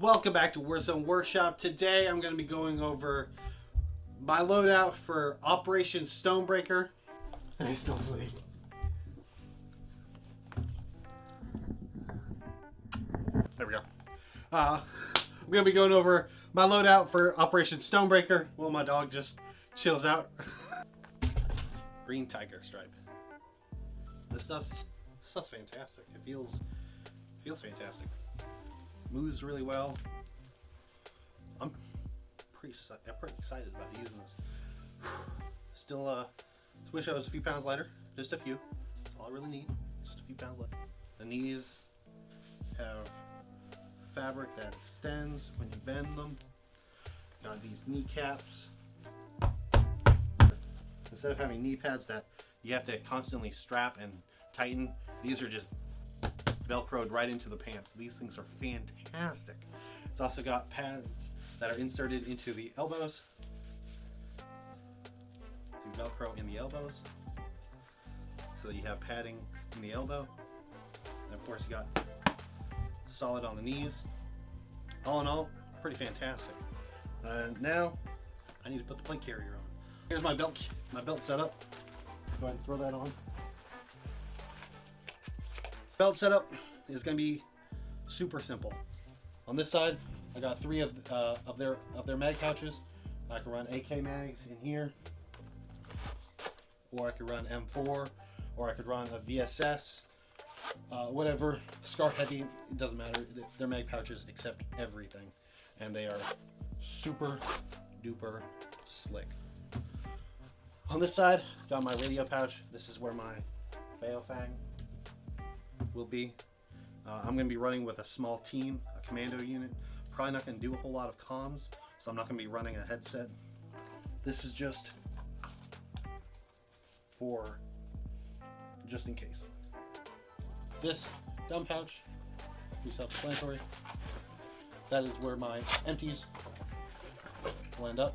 Welcome back to Warzone Workshop. Today I'm going to be going over my loadout for Operation Stonebreaker. I still sleep. There we go. I'm going to be going over my loadout for Operation Stonebreaker while my dog just chills out. Green tiger stripe. This stuff's fantastic. It feels fantastic. Moves really well. I'm pretty excited about using this. Still, wish I was a few pounds lighter. Just a few. That's all I really need. Just a few pounds lighter. The knees have fabric that extends when you bend them. Got these kneecaps. Instead of having knee pads that you have to constantly strap and tighten, these are just Velcroed right into the pants. These things are fantastic. It's also got pads that are inserted into the elbows. You Velcro in the elbows, so that you have padding in the elbow. And of course you got solid on the knees. All in all, pretty fantastic. Now I need to put the plate carrier on. Here's my belt setup. Go ahead and throw that on. Belt setup is going to be super simple. On this side, I got three of their mag pouches. I can run AK mags in here, or I could run M4, or I could run a VSS, whatever. Scar heavy, it doesn't matter. Their mag pouches accept everything, and they are super duper slick. On this side, got my radio pouch. This is where my Baofang will be. I'm going to be running with a small team, a commando unit. Probably not going to do a whole lot of comms, so I'm not going to be running a headset. This is just for just in case. This dumb pouch, pretty self-explanatory. That is where my empties will end up.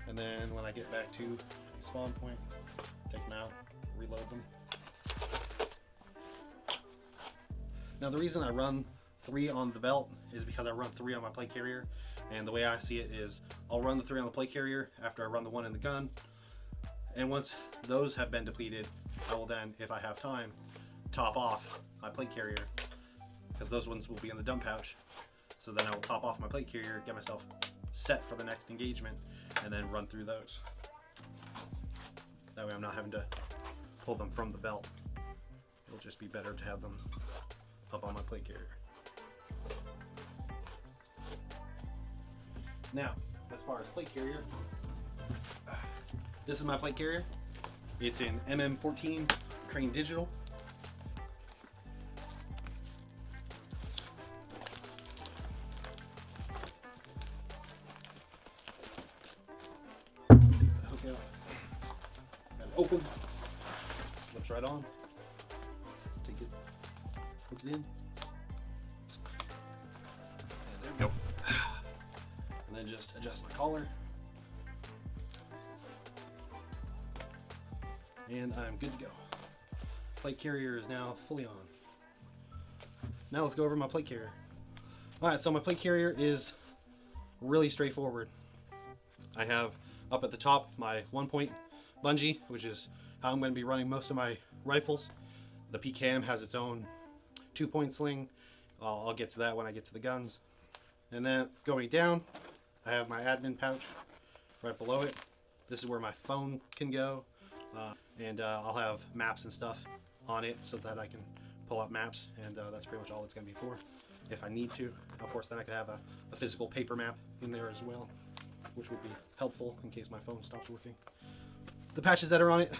And then when I get back to the spawn point, take them out, reload them. Now the reason I run 3 on the belt is because I run 3 on my plate carrier, and the way I see it is I'll run the 3 on the plate carrier after I run the 1 in the gun, and once those have been depleted, I will then, if I have time, top off my plate carrier, because those ones will be in the dump pouch. So then I will top off my plate carrier, get myself set for the next engagement, and then run through those. That way I'm not having to pull them from the belt. It'll just be better to have them up on my plate carrier. Now, as far as plate carrier, this is my plate carrier. It's in MM14 Crane Digital. Open, slips right on. Take it, hook it in, and there we go. And then just adjust my collar, and I'm good to go. Plate carrier is now fully on. Now let's go over my plate carrier. All right, so my plate carrier is really straightforward. I have up at the top my 1-point bungee, which is how I'm going to be running most of my rifles. The PKM has its own 2-point sling. I'll get to that when I get to the guns. And then going down, I have my admin pouch right below it. This is where my phone can go, and I'll have maps and stuff on it so that I can pull up maps, and that's pretty much all it's going to be for if I need to. Of course, then I could have a physical paper map in there as well, which would be helpful in case my phone stops working. The patches that are on it,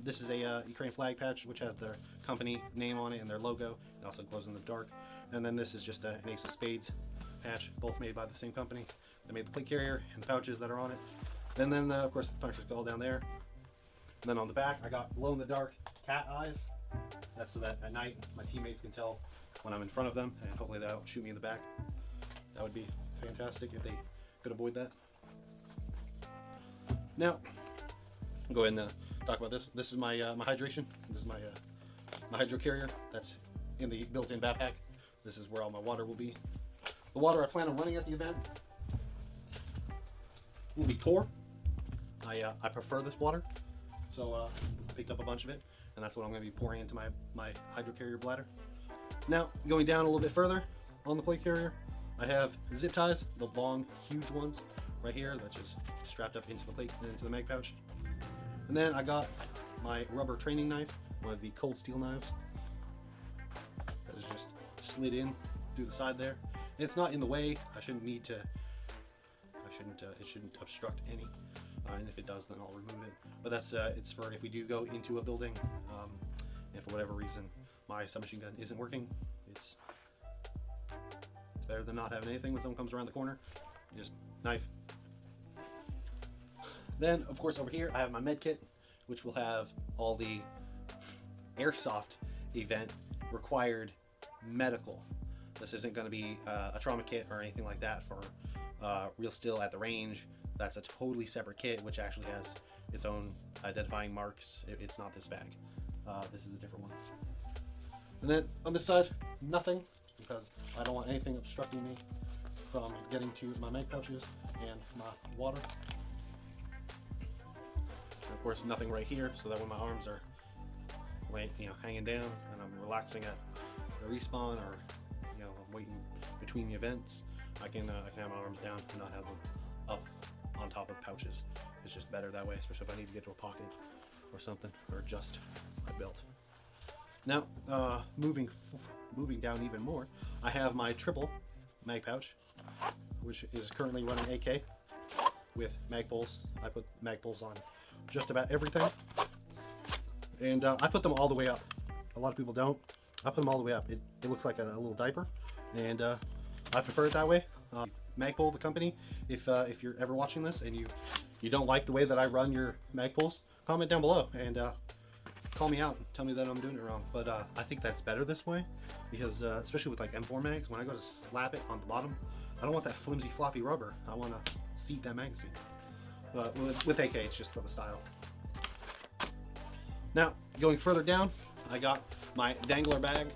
this is a Ukraine flag patch, which has their company name on it and their logo. It also glows in the dark. And then this is just an Ace of Spades patch, both made by the same company. They made the plate carrier and the pouches that are on it. And then, of course, the puncher's skull down there. And then on the back, I got glow-in-the-dark cat eyes. That's so that at night my teammates can tell when I'm in front of them, and hopefully they'll shoot me in the back. That would be fantastic if they could avoid that. Now, I'll go ahead and talk about this. This is my my hydration. This is my my hydro carrier that's in the built-in backpack. This is where all my water will be. The water I plan on running at the event will be core. I prefer this water, so I picked up a bunch of it, and that's what I'm going to be pouring into my hydro carrier bladder. Now, going down a little bit further on the plate carrier, I have zip ties, the long, huge ones right here that's just strapped up into the plate and into the mag pouch. And then I got my rubber training knife, one of the cold steel knives that is just slid in through the side there. And it's not in the way. I shouldn't need to. It shouldn't obstruct any. And if it does, then I'll remove it. But that's it's for if we do go into a building, and for whatever reason my submachine gun isn't working. It's better than not having anything when someone comes around the corner. Just knife. Then, of course, over here I have my med kit, which will have all the airsoft event required medical. This isn't going to be a trauma kit or anything like that for real steel at the range. That's a totally separate kit, which actually has its own identifying marks. It's not this bag. This is a different one. And then on this side, nothing, because I don't want anything obstructing me from getting to my mag pouches and my water. And of course, nothing right here, so that when my arms are hanging down and I'm relaxing at the respawn, or I'm waiting between the events, I can have my arms down and not have them up on top of pouches. It's just better that way, especially if I need to get to a pocket or something, or adjust my belt. Now, moving down even more, I have my triple mag pouch, which is currently running AK with mag pulls. I put mag pulls on just about everything, and I put them all the way up. A lot of people don't. I put them all the way up. It looks like a little diaper, and I prefer it that way. Magpul, the company, if you're ever watching this and you don't like the way that I run your Magpuls, comment down below and call me out and tell me that I'm doing it wrong. But I think that's better this way, because especially with like M4 mags, when I go to slap it on the bottom, I don't want that flimsy floppy rubber. I want to seat that magazine. But with AK, it's just for the style. Now, going further down, I got my dangler bag.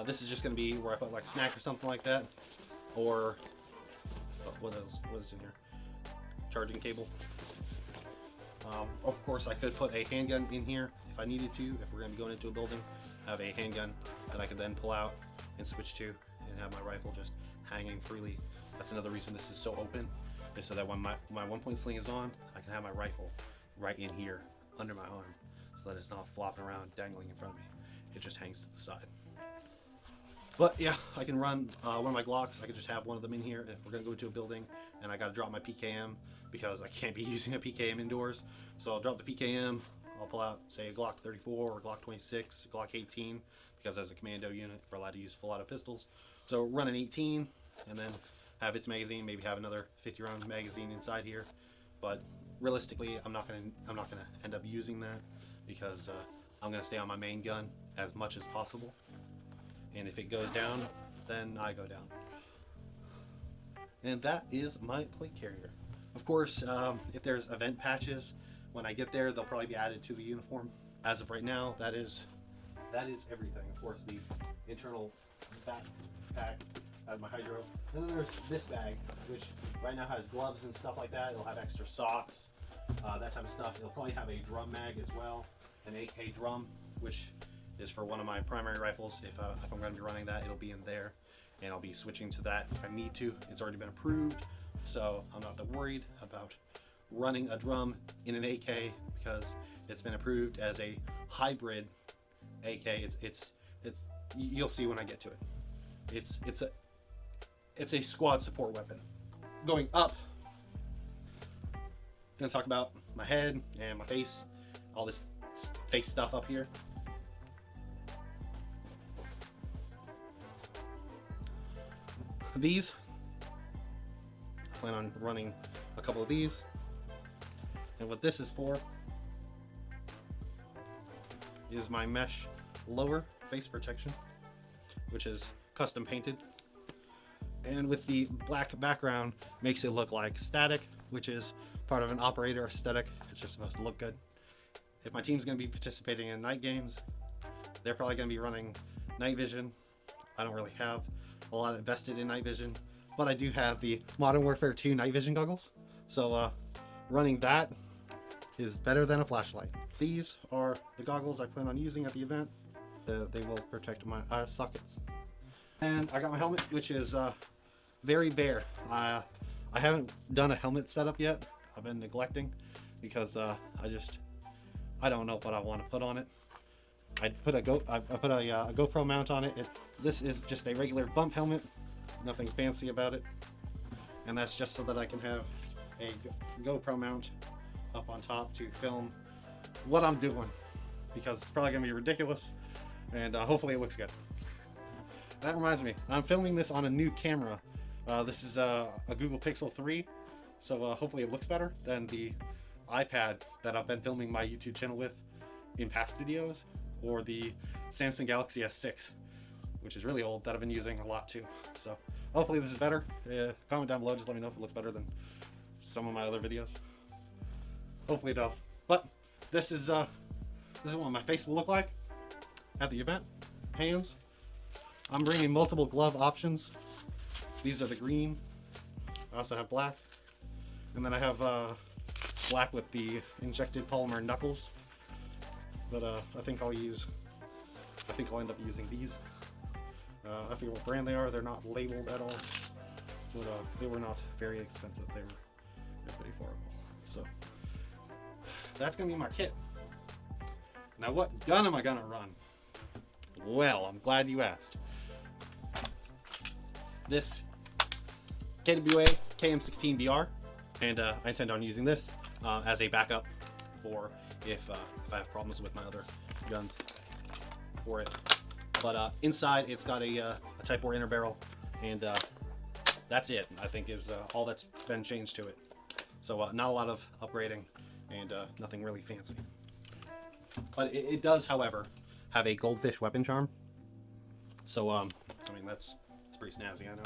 This is just going to be where I put like snack or something like that, or what is in here? Charging cable. Of course, I could put a handgun in here if I needed to. If we're going to be going into a building, have a handgun that I could then pull out and switch to, and have my rifle just hanging freely. That's another reason this is so open, is so that when my 1-point sling is on, I can have my rifle right in here under my arm, so that it's not flopping around dangling in front of me. It just hangs to the side. But yeah, I can run one of my Glocks. I could just have one of them in here if we're gonna go into a building and I gotta drop my PKM, because I can't be using a PKM indoors. So I'll drop the PKM, I'll pull out, say, a Glock 34 or Glock 26, Glock 18, because as a commando unit, we're allowed to use full auto pistols. So run an 18 and then have its magazine, maybe have another 50 round magazine inside here. But realistically, I'm not gonna end up using that, because I'm gonna stay on my main gun as much as possible. And if it goes down, then I go down. And that is my plate carrier. Of course, if there's event patches, when I get there, they'll probably be added to the uniform. As of right now, that is everything. Of course, the internal backpack has my hydro. And then there's this bag, which right now has gloves and stuff like that. It'll have extra socks, that type of stuff. It'll probably have a drum mag as well, an AK drum, which is for one of my primary rifles. If I'm going to be running that, it'll be in there, and I'll be switching to that if I need to. It's already been approved, so I'm not that worried about running a drum in an AK, because it's been approved as a hybrid AK. It's you'll see when I get to it. It's a squad support weapon. Going up, gonna talk about my head and my face, all this face stuff up here. These, I plan on running a couple of these, and what this is for is my mesh lower face protection, which is custom painted, and with the black background makes it look like static, which is part of an operator aesthetic. It's just supposed to look good. If my team's going to be participating in night games, They're probably going to be running night vision. I don't really have a lot invested in night vision, but I do have the Modern Warfare 2 night vision goggles. So running that is better than a flashlight. These are the goggles I plan on using at the event. They will protect my eye sockets. And I got my helmet, which is very bare. I haven't done a helmet setup yet. I've been neglecting because I don't know what I want to put on it. I put a GoPro mount on it. This is just a regular bump helmet, nothing fancy about it, and that's just so that I can have a GoPro mount up on top to film what I'm doing, because it's probably gonna be ridiculous, and hopefully it looks good. That reminds me, I'm filming this on a new camera. This is a Google Pixel 3, so hopefully it looks better than the iPad that I've been filming my YouTube channel with in past videos, or the Samsung Galaxy S6, which is really old, that I've been using a lot too. So hopefully this is better. Comment down below, just let me know if it looks better than some of my other videos. Hopefully it does. But this is what my face will look like at the event. Hands. I'm bringing multiple glove options. These are the green. I also have black, and then I have black with the injected polymer knuckles. But I think I'll end up using these. I forget what brand they are. They're not labeled at all, but they were not very expensive. They're pretty affordable. So that's gonna be my kit. Now, what gun am I gonna run? Well, I'm glad you asked. This KWA KM16BR, and I intend on using this as a backup for if I have problems with my other guns for it. But inside it's got a Type 4 inner barrel, and that's it, I think, is all that's been changed to it. So not a lot of upgrading, and nothing really fancy. But it does, however, have a goldfish weapon charm. So I mean, that's pretty snazzy, I know.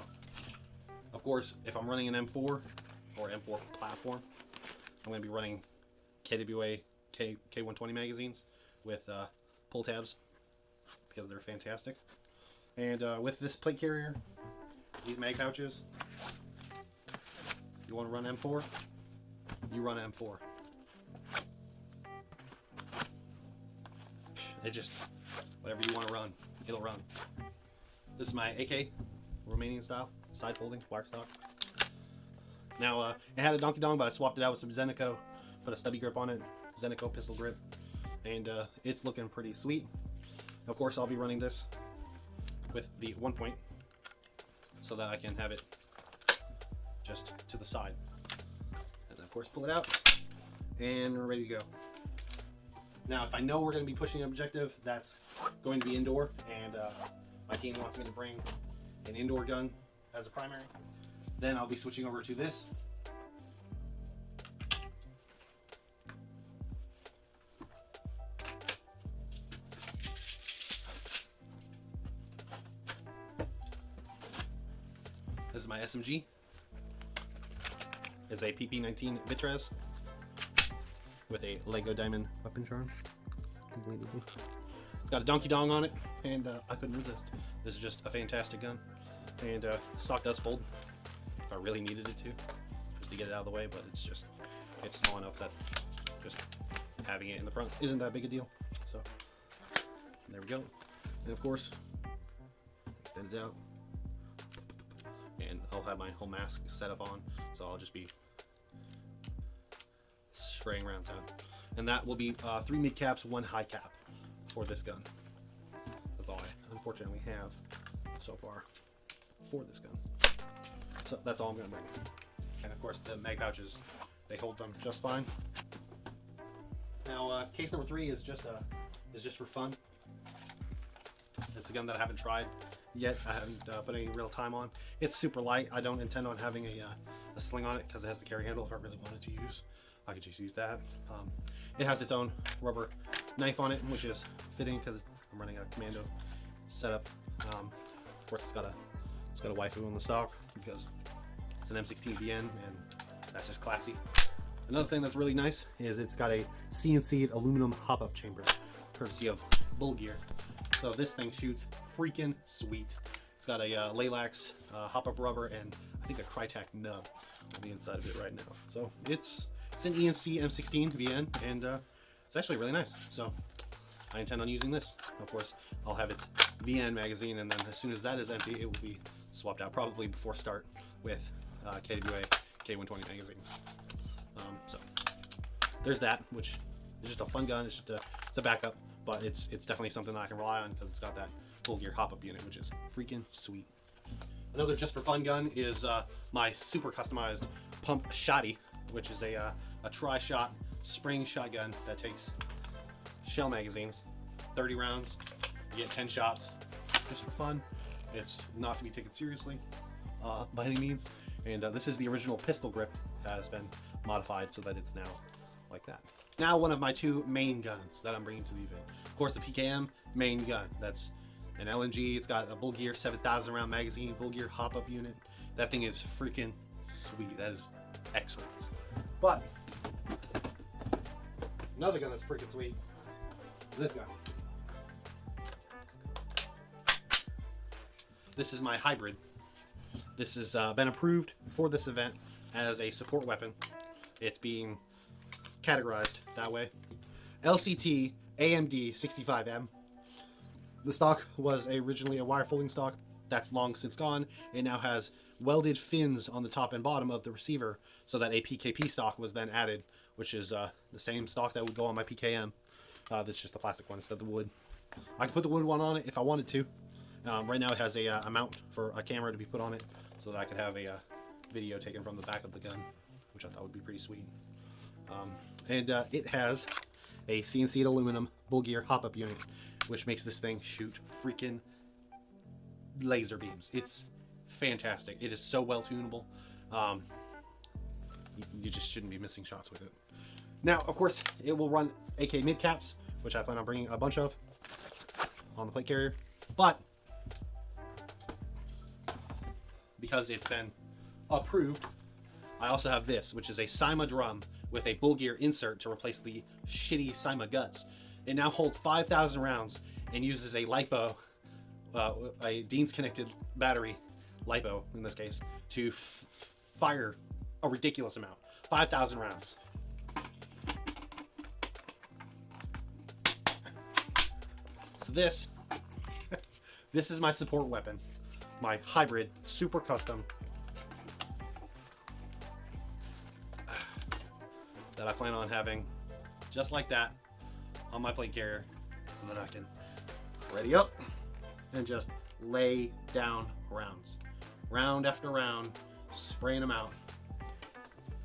Of course, if I'm running an M4 or M4 platform, I'm going to be running KWA K120 magazines with pull tabs, because they're fantastic. And with this plate carrier, these mag pouches, you want to run M4, you run M4. It just, whatever you want to run, it'll run. This is my AK, Romanian style, side folding, wire stock. Now, it had a donkey dong, but I swapped it out with some Zenico, put a stubby grip on it, Zenico pistol grip, and it's looking pretty sweet. Of course, I'll be running this with the 1 point, so that I can have it just to the side. And then, of course, pull it out, and we're ready to go. Now, if I know we're going to be pushing an objective that's going to be indoor, and my team wants me to bring an indoor gun as a primary, then I'll be switching over to this. This is my SMG. It's a PP19 Vitraz with a Lego diamond weapon charm. It's got a donkey dong on it, and I couldn't resist. This is just a fantastic gun, and stock does fold if I really needed it to, just to get it out of the way, but it's small enough that just having it in the front isn't that big a deal. So there we go. And of course, extend it out, and I'll have my whole mask set up on, so I'll just be spraying rounds out. And that will be 3 mid caps, 1 high cap for this gun. That's all I unfortunately have so far for this gun. So that's all I'm gonna bring. And of course, the mag pouches, they hold them just fine. Now, case number 3 is just for fun. It's a gun that I haven't tried yet. I haven't put any real time on. It's super light. I don't intend on having a sling on it because it has the carry handle. If I really wanted to use, I could just use that. It has its own rubber knife on it, which is fitting because I'm running a commando setup. Of course, it's got a waifu on the stock because it's an M16BN, and that's just classy. Another thing that's really nice is it's got a CNC'd aluminum hop-up chamber, courtesy of bull gear. So this thing shoots freaking sweet. It's got a Laylax hop-up rubber and I think a Crytac nub on the inside of it right now. So it's an ENC M16 VN, and it's actually really nice. So I intend on using this. Of course, I'll have its VN magazine, and then as soon as that is empty, it will be swapped out, probably before start, with KWA K120 magazines. So there's that, which is just a fun gun. It's just it's a backup, but it's definitely something that I can rely on because it's got that full gear hop-up unit, which is freaking sweet. Another just for fun gun is my super customized pump shotty, which is a tri-shot spring shotgun that takes shell magazines, 30 rounds, you get 10 shots, just for fun. It's not to be taken seriously by any means, and this is the original pistol grip that has been modified so that it's now like that. Now one of my two main guns that I'm bringing to the event. Of course, the PKM main gun. That's an LMG. It's got a Bull Gear 7,000 round magazine, Bull Gear hop-up unit. That thing is freaking sweet. That is excellent. But another gun that's freaking sweet is this guy. This is my hybrid. This has been approved for this event as a support weapon. It's being categorized that way. LCT AMD 65M. The stock was originally a wire folding stock. That's long since gone. It now has welded fins on the top and bottom of the receiver so that a PKP stock was then added, which is the same stock that would go on my PKM. That's just the plastic one instead of the wood. I can put the wood one on it if I wanted to. Right now it has a mount for a camera to be put on it so that I could have a video taken from the back of the gun, which I thought would be pretty sweet. And it has a CNC'd aluminum Bull Gear hop-up unit, which makes this thing shoot freaking laser beams. It's fantastic. It is so well tunable. You just shouldn't be missing shots with it. Now, of course, it will run AK mid caps, which I plan on bringing a bunch of on the plate carrier. But because it's been approved, I also have this, which is a Cyma drum with a Bull Gear insert to replace the shitty Cyma guts. It now holds 5,000 rounds and uses a LiPo, a Dean's connected battery, LiPo in this case, to fire a ridiculous amount, 5,000 rounds. So this is my support weapon, my hybrid, super custom, that I plan on having just like that on my plate carrier so that I can ready up and just lay down rounds, round after round, spraying them out,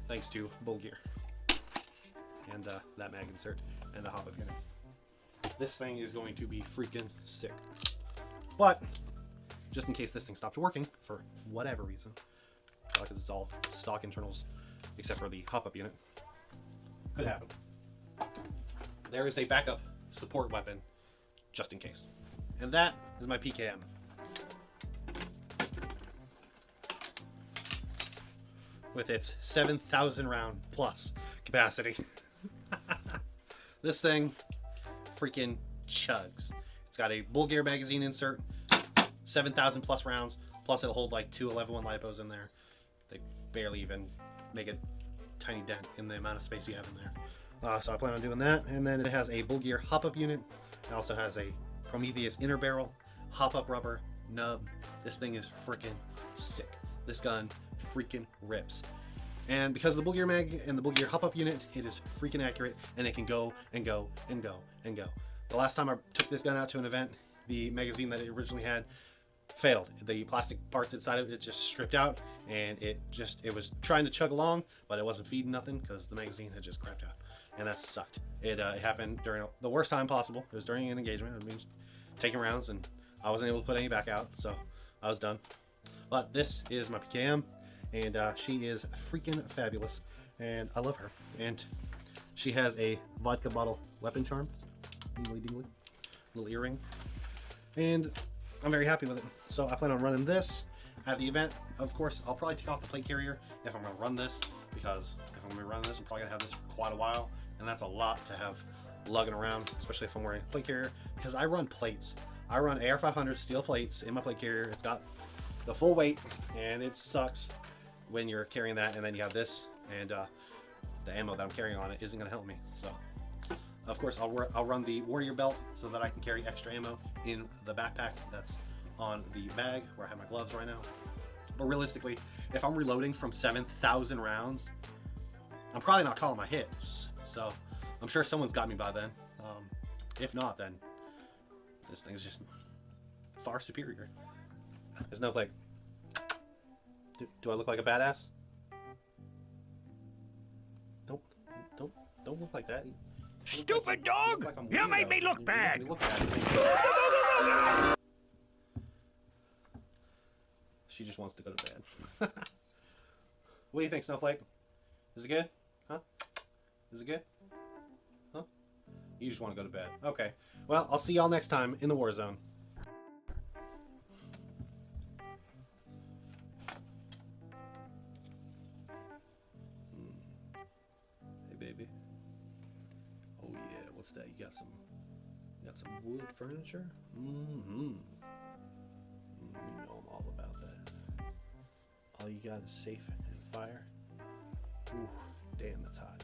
thanks to Bull Gear and that mag insert and the hop-up unit. This thing is going to be freaking sick. But just in case this thing stopped working for whatever reason, because it's all stock internals except for the hop-up unit, could happen. There is a backup support weapon just in case, and that is my PKM. With its 7,000 round plus capacity. This thing freaking chugs. It's got a Bull Gear magazine insert, 7,000 plus rounds, plus it'll hold like two 11-1 LiPos in there. They barely even make a tiny dent in the amount of space you have in there. So I plan on doing that. And then it has a Bull Gear hop-up unit. It also has a Prometheus inner barrel, hop-up rubber, nub. This thing is freaking sick. This gun freaking rips. And because of the Bull Gear mag and the Bull Gear hop-up unit, it is freaking accurate, and it can go and go and go and go. The last time I took this gun out to an event, the magazine that it originally had failed. The plastic parts inside of it just stripped out, and it was trying to chug along, but it wasn't feeding nothing because the magazine had just crapped out, and that sucked. It happened during the worst time possible. It was during an engagement. I mean, taking rounds, and I wasn't able to put any back out, so I was done. But this is my PKM, and she is freaking fabulous, and I love her. And she has a vodka bottle weapon charm, dingly dingly, little earring, and I'm very happy with it. So I plan on running this at the event. Of course, I'll probably take off the plate carrier if I'm going to run this, because if I'm going to run this, I'm probably going to have this for quite a while, and that's a lot to have lugging around, especially if I'm wearing a plate carrier, because I run plates. I run AR500 steel plates in my plate carrier. It's got the full weight, and it sucks when you're carrying that, and then you have this, and the ammo that I'm carrying on it isn't going to help me. So, of course, I'll run the Warrior belt so that I can carry extra ammo in the backpack that's on the bag where I have my gloves right now. But realistically, if I'm reloading from 7,000 rounds, I'm probably not calling my hits. So I'm sure someone's got me by then. If not, then this thing's just far superior. There's no like, do I look like a badass? Don't look like that. Stupid dog! Like you made me look bad. She just wants to go to bed. What do you think, Snowflake? Is it good? Huh? Is it good? Huh? You just want to go to bed. Okay. Well, I'll see y'all next time in the war zone. Hey, baby. Oh yeah. What's that? You got some wood furniture? Mm-hmm. You know I'm all about that. All you got is safe and fire. Ooh, damn, that's hot.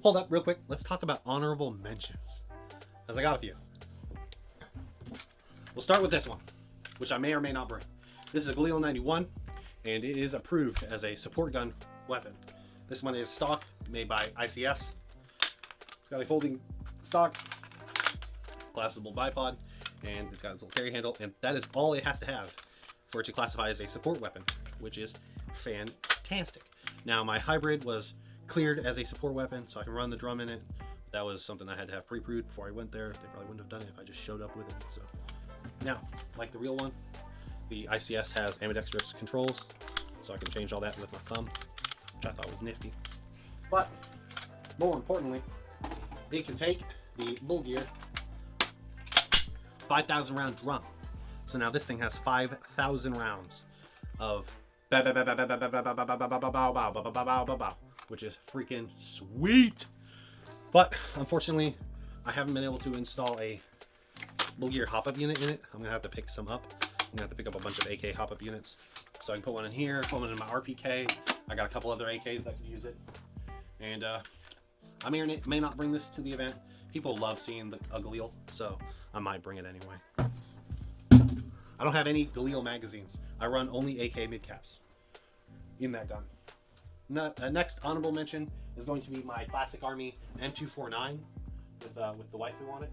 Hold up real quick. Let's talk about honorable mentions, as I got a few. We'll start with this one, which I may or may not bring. This is a Galil 91, and it is approved as a support gun weapon. This one is stock, made by ICS. It's got a folding stock, collapsible bipod, and it's got its little carry handle, and that is all it has to have for it to classify as a support weapon, which is fantastic. Now, my hybrid was cleared as a support weapon, so I can run the drum in it. That was something I had to have pre-approved before I went there. They probably wouldn't have done it if I just showed up with it. So now, like the real one, the ICS has ambidextrous controls, so I can change all that with my thumb, which I thought was nifty. But more importantly, it can take the Bull Gear 5,000 round drum. So now this thing has 5,000 rounds of which is freaking sweet. But unfortunately, I haven't been able to install a Bull Gear hop-up unit in it. I'm gonna have to pick some up. I'm gonna have to pick up a bunch of AK hop-up units, so I can put one in here, put one in my RPK. I got a couple other AKs that could use it, and I may not bring this to the event. People love seeing a Galil, so I might bring it anyway. I don't have any Galil magazines. I run only AK mid-caps in that gun. Next honorable mention is going to be my Classic Army M249 with the waifu on it.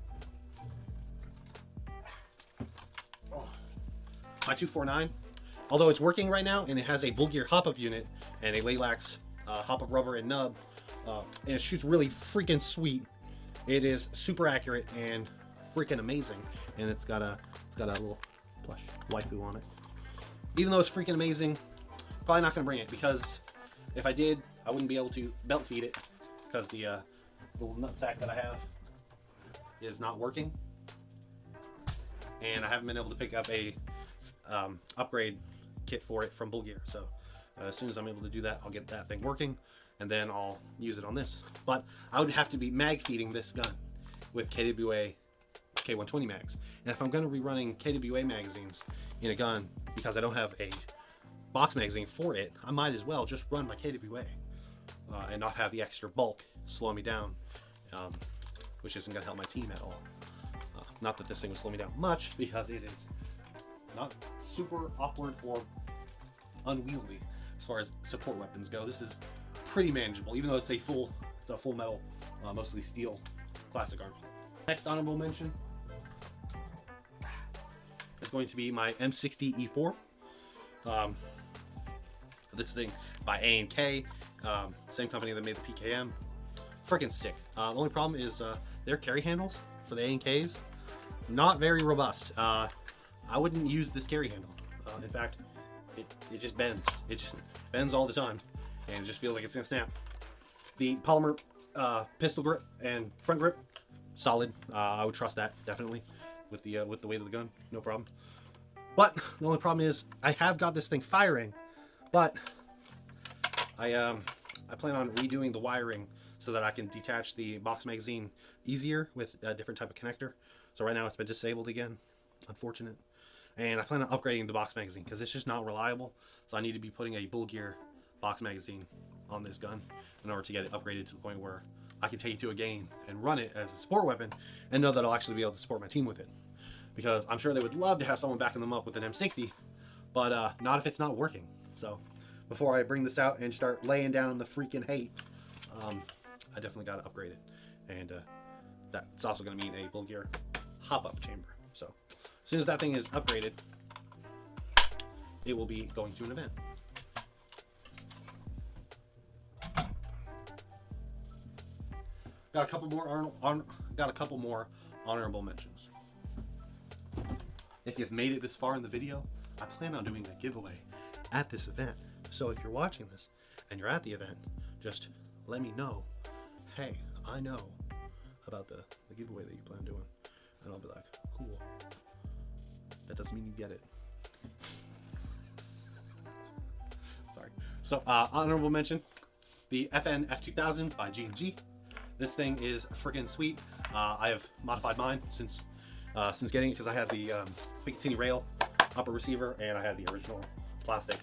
Oh. My 249, although it's working right now and it has a Bull Gear hop-up unit and a Laylax hop-up rubber and nub, and it shoots really freaking sweet. It is super accurate and freaking amazing, and it's got a little plush waifu on it. Even though it's freaking amazing, probably not gonna bring it, because if I did, I wouldn't be able to belt feed it because the little nutsack that I have is not working, and I haven't been able to pick up a upgrade kit for it from Bull Gear. So as soon as I'm able to do that, I'll get that thing working, and then I'll use it on this. But I would have to be mag feeding this gun with KWA K120 mags, and if I'm going to be running KWA magazines in a gun because I don't have a box magazine for it, I might as well just run my KWA and not have the extra bulk slow me down, which isn't going to help my team at all. Not that this thing would slow me down much, because it is not super awkward or unwieldy as far as support weapons go. This is pretty manageable, even though it's a full metal, mostly steel Classic Army. Next honorable mention is going to be my M60 E4. This thing by A&K, same company that made the PKM. Freaking sick. The only problem is their carry handles for the A&Ks, not very robust. I wouldn't use this carry handle. In fact, it just bends. It just bends all the time, and it just feels like it's gonna snap. The polymer pistol grip and front grip, solid. I would trust that definitely with the weight of the gun, no problem. But the only problem is I have got this thing firing, but I plan on redoing the wiring so that I can detach the box magazine easier with a different type of connector. So right now it's been disabled again, unfortunate. And I plan on upgrading the box magazine because it's just not reliable. So I need to be putting a bull gear box magazine on this gun in order to get it upgraded to the point where I can take it to a game and run it as a support weapon and know that I'll actually be able to support my team with it. Because I'm sure they would love to have someone backing them up with an M60, but not if it's not working. So before I bring this out and start laying down the freaking hate, I definitely got to upgrade it. And that's also going to mean a bull gear hop-up chamber. So as soon as that thing is upgraded, it will be going to an event. Got a couple more honorable mentions. If you've made it this far in the video, I plan on doing a giveaway at this event. So if you're watching this and you're at the event, just let me know, hey, I know about the giveaway that you plan on doing. And I'll be like, cool. That doesn't mean you get it. Sorry. So honorable mention, the FN F2000 by G&G. This thing is freaking sweet. I have modified mine since getting it because I had the Picatinny rail upper receiver and I had the original plastic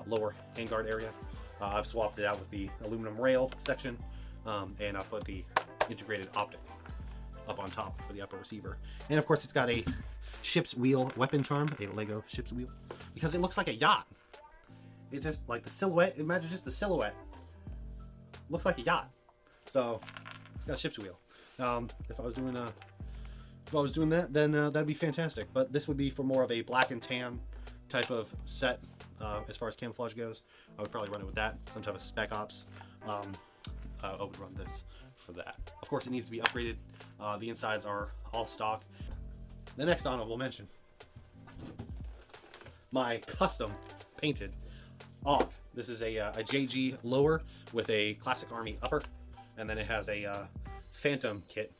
lower handguard area. I've swapped it out with the aluminum rail section and I've put the integrated optic up on top for the upper receiver. And of course it's got a ship's wheel weapon charm, a Lego ship's wheel, because it looks like a yacht. It's just like the silhouette. Imagine just the silhouette. Looks like a yacht. So it's got a ship's wheel. If I was doing that, then that'd be fantastic. But this would be for more of a black and tan type of set as far as camouflage goes. I would probably run it with that, some type of spec ops. I would run this for that. Of course, it needs to be upgraded. The insides are all stock. The next honorable mention, my custom painted AUG. This is a JG lower with a classic Army upper, and then it has a Phantom kit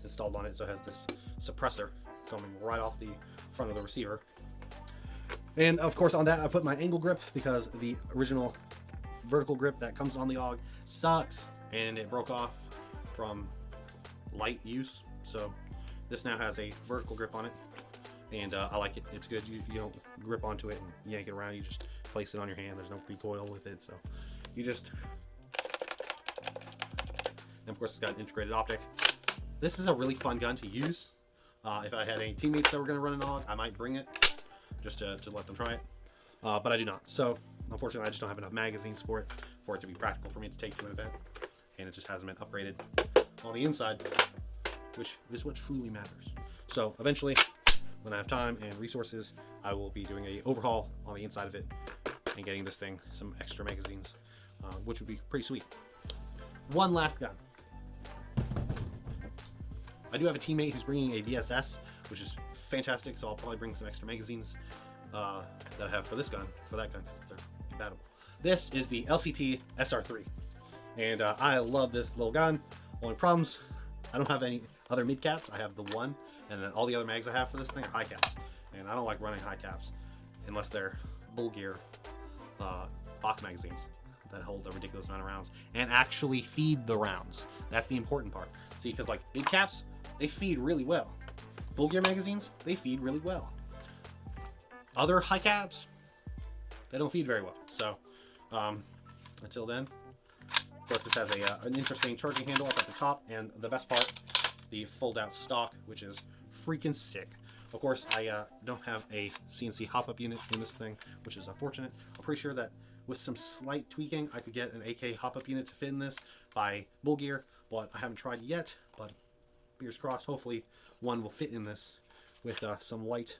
installed on it, so it has this suppressor coming right off the front of the receiver. And of course on that I put my angle grip because the original vertical grip that comes on the AUG sucks and it broke off from light use. So this now has a vertical grip on it, and I like it. It's good. You don't grip onto it and yank it around. You just place it on your hand. There's no recoil with it, so you just... And of course it's got an integrated optic. This is a really fun gun to use. If I had any teammates that were going to run an AUG, I might bring it just to let them try it, but I do not. So unfortunately I just don't have enough magazines for it to be practical for me to take to an event, and it just hasn't been upgraded on the inside, which is what truly matters. So eventually, when I have time and resources, I will be doing a overhaul on the inside of it and getting this thing some extra magazines, which would be pretty sweet. One last gun. I do have a teammate who's bringing a VSS, which is fantastic, so I'll probably bring some extra magazines that I have for this gun, for that gun, because they're compatible. This is the LCT SR3, and I love this little gun. Only problems, I don't have any other mid caps. I have the one, and then all the other mags I have for this thing are high caps, and I don't like running high caps unless they're bull gear box magazines that hold a ridiculous amount of rounds and actually feed the rounds. That's the important part. See, because like big caps, they feed really well. Bull gear magazines, they feed really well. Other high caps, they don't feed very well. So until then, of course, this has an interesting charging handle up at the top, and the best part, the fold-out stock, which is freaking sick. Of course, I don't have a CNC hop-up unit in this thing, which is unfortunate. I'm pretty sure that with some slight tweaking, I could get an AK hop-up unit to fit in this by Bull Gear, but I haven't tried yet. But fingers crossed, hopefully one will fit in this with some light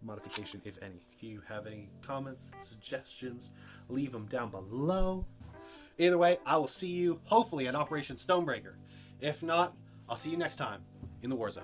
modification, if any. If you have any comments, suggestions, leave them down below. Either way, I will see you hopefully at Operation Stonebreaker. If not, I'll see you next time in the Warzone.